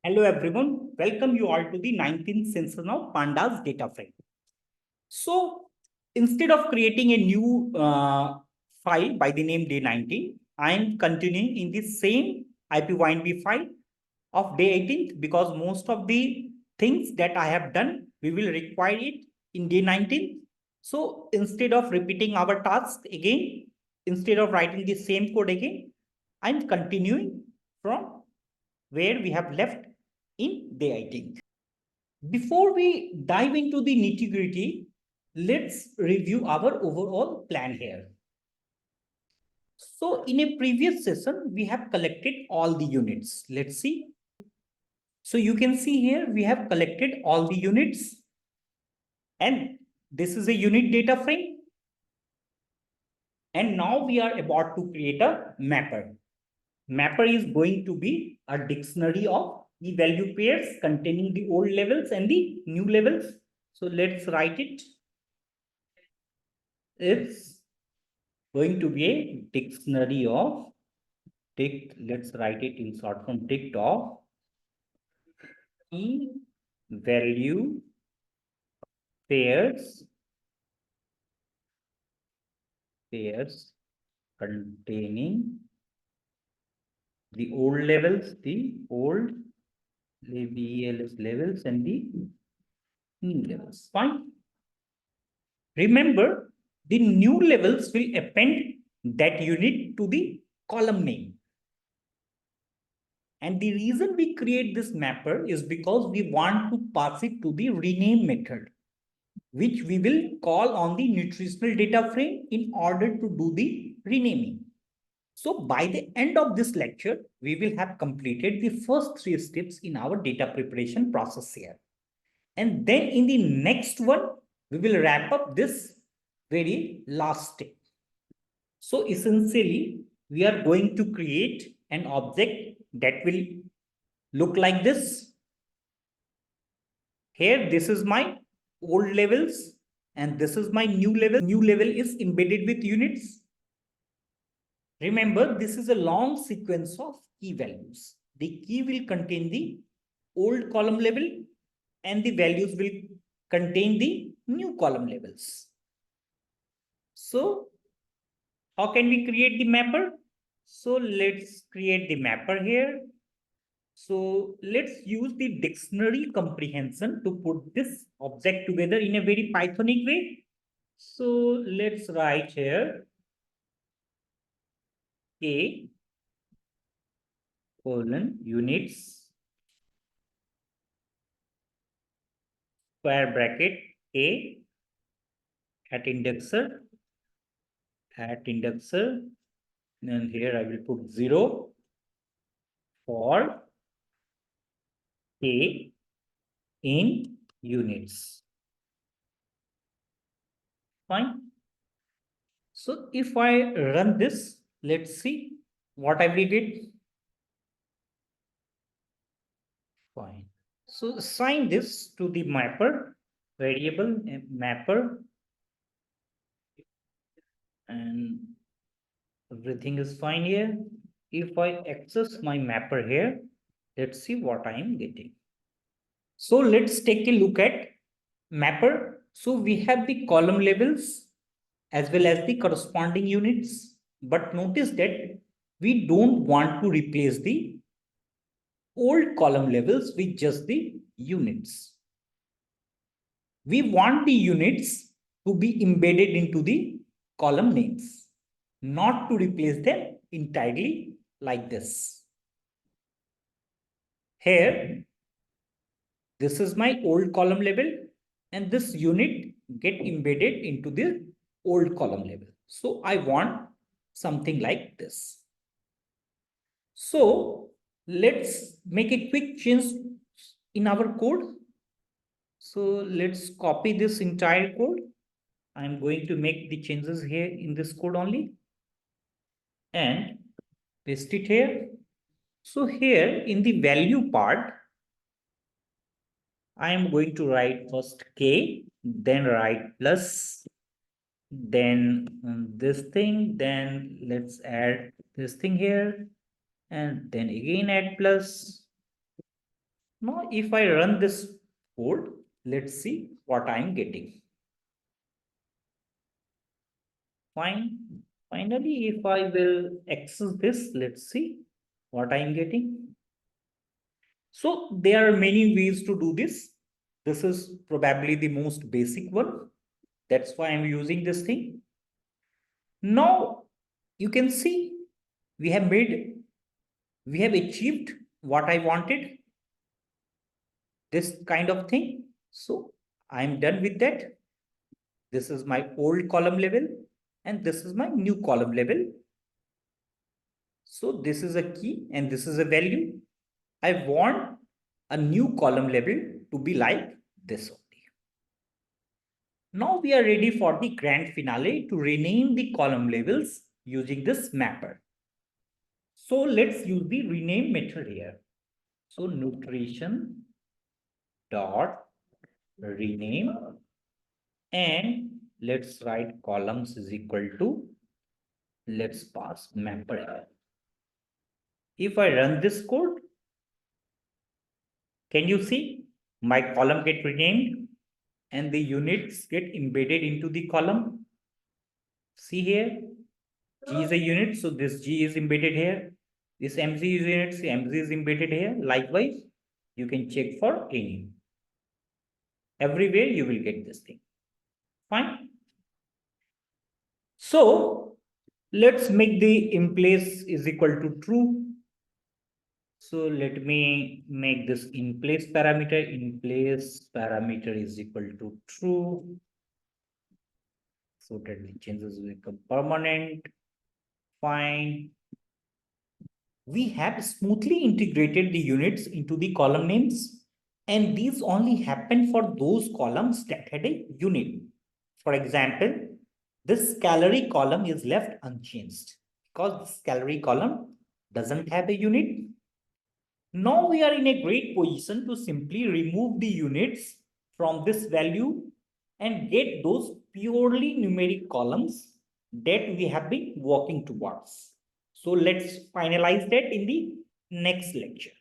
Hello everyone, welcome you all to the 19th session of Pandas Dataframe. So instead of creating a new file by the name day19, I am continuing in the same ipynb file of day 18th because most of the things that I have done, we will require it in day 19. So instead of repeating our task again, instead of writing the same code again, I'm continuing from where we have left in day 18. Before we dive into the nitty-gritty, let's review our overall plan here. So in a previous session, we have collected all the units. Let's see. So you can see here, we have collected all the units. And this is a unit data frame. And now we are about to create a mapper. Mapper is going to be a dictionary of key-value pairs containing the old levels and the new levels. So let's write it. It's going to be a dictionary of dict. Let's write it in short form, dict of key-value pairs containing the old levels, levels and the new levels. Fine. Remember, the new levels will append that unit to the column name. And the reason we create this mapper is because we want to pass it to the rename method, which we will call on the nutritional data frame in order to do the renaming. So by the end of this lecture, we will have completed the first 3 steps in our data preparation process here. And then in the next one, we will wrap up this very last step. So essentially, we are going to create an object that will look like this. Here, this is my old levels and this is my new level. New level is embedded with units. Remember, this is a long sequence of key values. The key will contain the old column level and the values will contain the new column levels. So how can we create the mapper? So let's create the mapper here. So let's use the dictionary comprehension to put this object together in a very Pythonic way. So let's write here A colon units square bracket A at indexer and here I will put 0 for A in units. Fine. So if I run this, let's see what I will get. Fine. So assign this to the mapper variable mapper and everything is fine here. If I access my mapper here, let's see what I am getting. So let's take a look at mapper. So we have the column levels as well as the corresponding units. But notice that we don't want to replace the old column levels with just the units. We want the units to be embedded into the column names, not to replace them entirely like this. Here, this is my old column level and this unit get embedded into the old column level. So I want something like this. So let's make a quick change in our code. So let's copy this entire code. I'm going to make the changes here in this code only and paste it here. So here in the value part, I am going to write first K, then write plus, then this thing, then let's add this thing here, and then again add plus, Now, if I run this code, let's see what I'm getting. Fine. Finally, if I will access this, let's see what I'm getting. So there are many ways to do this. This is probably the most basic one. That's why I'm using this thing. Now you can see we have achieved what I wanted, this kind of thing. So I'm done with that. This is my old column level and this is my new column level. So this is a key and this is a value. I want a new column level to be like this only. Now we are ready for the grand finale to rename the column labels using this mapper. So let's use the rename method here. So nutrition dot rename and let's write columns is equal to, let's pass mapper here. If I run this code, can you see my column get renamed and the units get embedded into the column? See here, G is a unit, so this G is embedded here. This MC is unit, so MC is embedded here. Likewise, you can check for any. Everywhere you will get this thing. Fine. So let's make the in place is equal to true. So let me make this in place parameter. In place parameter is equal to true. So that the changes will become permanent. Fine. We have smoothly integrated the units into the column names, and these only happen for those columns that had a unit. For example, this calorie column is left unchanged because this calorie column doesn't have a unit. Now we are in a great position to simply remove the units from this value and get those purely numeric columns that we have been working towards. So let's finalize that in the next lecture.